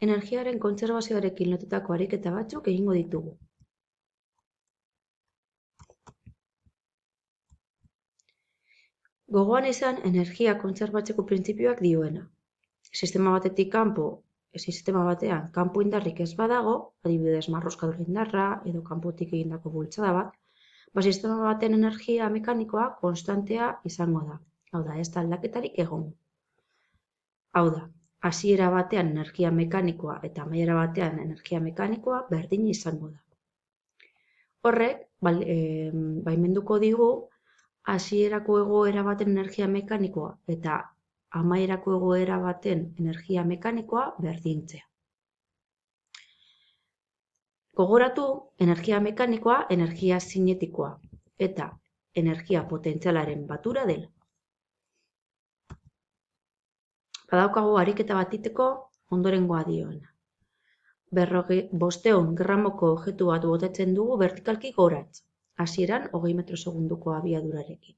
energiaren kontserbazioarekin lotutako ariketa batzuk egingo ditugu. Gogoan izan energia kontserbatzeko printzipioak dioena. Sistema batean kanpo indarrik ez badago, adibidez marroskadura indarra edo kanpotik egindako bultzada bat, sistema baten energia mekanikoa konstantea izango da. Hau da, ez da aldaketarik egongo. Hau da, hasiera batean energia mekanikoa eta amaiera batean energia mekanikoa berdin izango da. Horrek, baimenduko digu, hasierako egoera baten energia mekanikoa eta amaierako egoera baten energia mekanikoa berdintzea. Gogoratu, energia mekanikoa energia zinetikoa eta energia potentzialaren batura dela. Badaukagu ariketa bat egiteko ondorengoa dioena. 500 gramoko objektu bat botatzen dugu vertikalki gorantz, hasieran 20 metro segunduko abiadurarekin.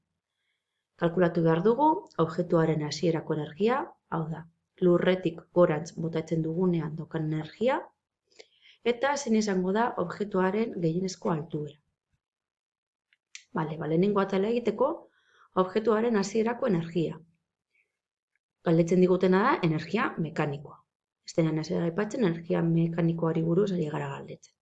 Kalkulatu behar dugu objektuaren hasierako energia, hau da, lurretik gorantz botatzen dugunean daukan energia, eta zein izango da objektuaren gehienezko altuera. Lehenengo atala egiteko, objektuaren hasierako energia. Galdetzen digutena da energia mekanikoa. Ez denean ez aipatzen energia mekanikoari buruz ari gara galdetzen.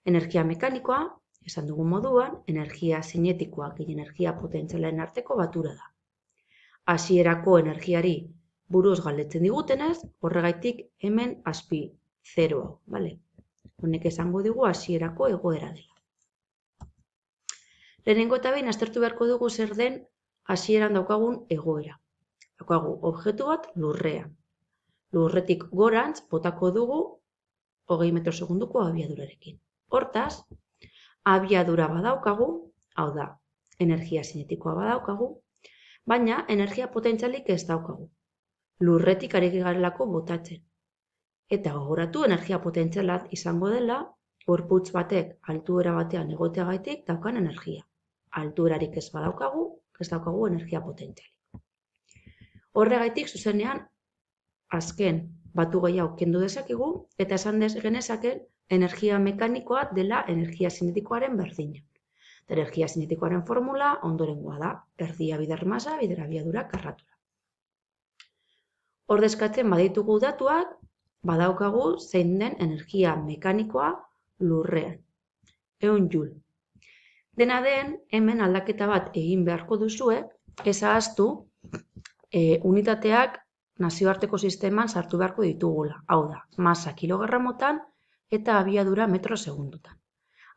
Energia mekanikoa, esan dugun moduan, energia zinetikoa gehi energia potentzialaren arteko batura da. Hasierako energiari buruz galdetzen digutenez, horregaitik hemen azpi 0 hau, bale? Honek esango digu hasierako egoera dela. Lehenengo eta behin aztertu beharko dugu zer den hasieran daukagun egoera. Daukagu objektu bat lurrean. Lurretik gorantz botako dugu 20 metro segunduko abiadurarekin. Hortaz, abiadura badaukagu, hau da, energia zinetikoa badaukagu, baina energia potentzialik ez daukagu. Lurretik ari garelako botatzen. Eta gogoratu, energia potentzialat izango dela, gorputz batek altuera batean egoteagaitik daukan energia. Altuerarik ez badaukagu, ez daukagu energia potentzialik. Horregaitik zuzenean, azken batu gehiago kendu dezakegu, eta esan genezaken energia mekanikoa dela energia zinetikoaren berdina. Energia zinetikoaren formula ondorengoa da, erdia bider masa, bider abiadura karratura. Ordezkatzen baditugu datuak, badaukagu zein den energia mekanikoa lurrean. 100 joule. Dena den, hemen aldaketa bat egin beharko duzue, ez ahaztu unitateak nazioarteko sisteman sartu beharko ditugula. Hau da, masa kilogramotan eta abiadura metro segundutan.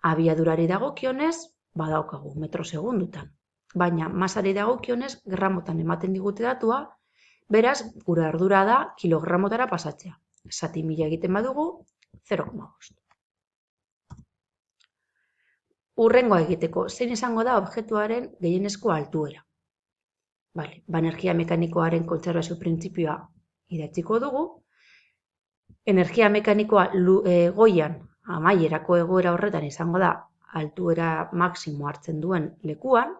Abiadurari dagokionez, badaukagu metro segundutan. Baina masari dagokionez, gramotan ematen digute datua, beraz, gure ardura da kilogramotara pasatzea. Zati 1000 egiten badugu, 0,5. Hurrengoa egiteko, zein izango da objektuaren gehienezko altuera. Energia mekanikoaren kontserbazio printzipioa idatziko dugu. Energia mekanikoa goian amaierako egoera horretan izango da altuera maksimo hartzen duen lekuan,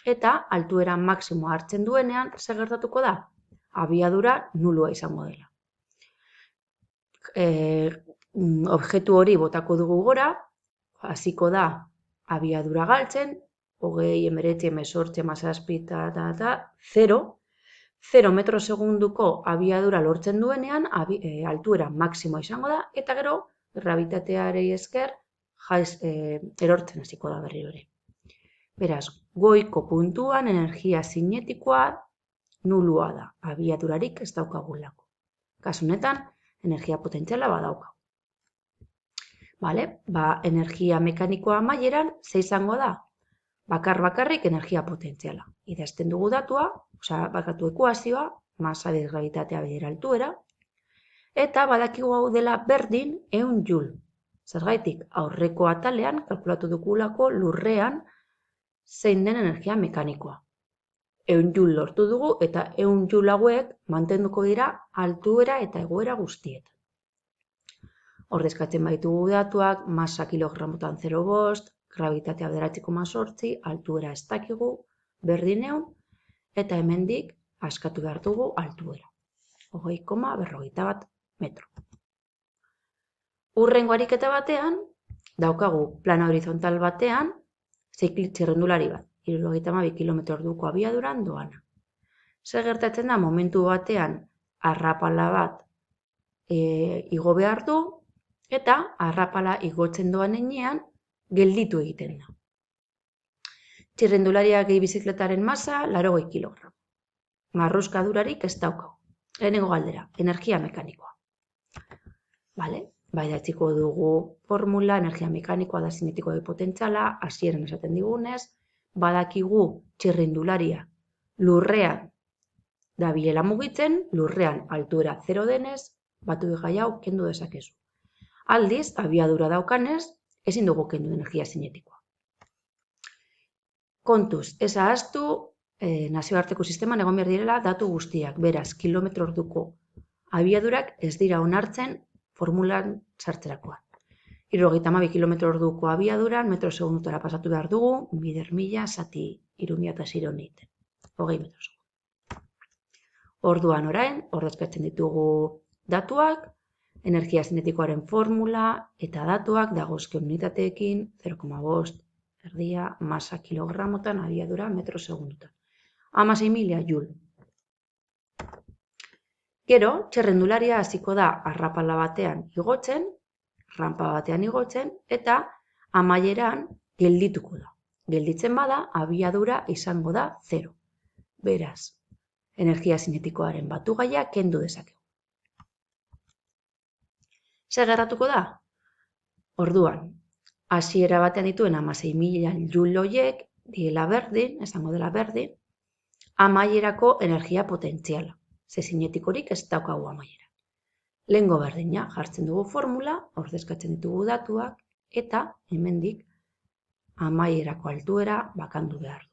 eta altuera maksimo hartzen duenean zer gertatuko da? Abiadura nulua izango dela. Objektu hori botako dugu gora, hasiko da abiadura galtzen, 20, 19, 18, 17, 0 metro segunduko abiadura lortzen duenean, altuera maksimoa izango da, eta gero, gravitateari esker, erortzen hasiko da berriro ere. Beraz, goiko puntuan energia zinetikoa nulua da, abiadurarik ez daukagulako. Kasu honetan, energia potentziala badaukagu. Energia mekanikoa amaieran, ze izango da? Bakarrik energia potentziala. Idazten dugu datua, bakatu ekuazioa, masa bider gravitatea bider altuera, eta badakigu hau dela berdin 100 joule. Zergaitik, aurreko atalean kalkulatu dugulako lurrean zein den energia mekanikoa. 100 joule lortu dugu eta 100 joule hauek mantenduko dira altuera eta egoera guztietan. Ordezkatzen baitugu datuak, masa kilogramotan 0,5, gravitatea 9,8, altuera ez dakigu, berdin 100, eta hemendik askatu behar dugu altuera. 20,41 metro. Hurrengo ariketa batean, daukagu plana horizontal batean, txirrindulari bat, 72 km orduko abiaduran doana. Zer gertatzen da, momentu batean arrapala bat igo behar du, eta arrapala igotzen doan heinean, gelditu egiten da. Txirrindulariak bizikletaren masa, 80 kg. Marruskadurarik ez daukagu. Lehenengo galdera, energia mekanikoa. Bale? Idatziko dugu formula, energia mekanikoa da zinetikoaren potentziala, hasieran esaten digunez, badakigu txirrindularia lurrean dabilela mugitzen, lurrean altuera 0 denez, batu gai hau kendu dezakezu. Aldiz, abiadura daukanez, ezin dugu kendu energia zinetikoa. Kontuz, ez ahaztu, nazioarteko sisteman egon behar direla datu guztiak, beraz, kilometro orduko abiadurak ez dira onartzen formulan sartzerakoan. 72 km orduko abiaduran, metro segundutara pasatu behar dugu, bider mila, zati 3600 egiten. 20 metro segundu. Orduan orain, ordezkatzen ditugu datuak, energia zinetikoaren formula eta datuak dagozkion unitateekin 0,5 erdia masa kilogramotan abiadura metro segundutan. 16.000 joule. Gero, txirrindularia hasiko da arrapala batean igotzen, rampa batean igotzen, eta amaieran geldituko da. Gelditzen bada, abiadura izango da 0. Beraz, energia zinetikoaren batugaia kendu dezakegu. Zer gertatuko da? Orduan, hasiera batean dituen 16.000 joule horiek diela berdin, esango dela berdin, amaierako energia potentziala. Ze zinetikorik ez daukagu amaiera. Lehengo berdina jartzen dugu formula, ordezkatzen ditugu datuak, eta hemendik amaierako altuera bakandu behar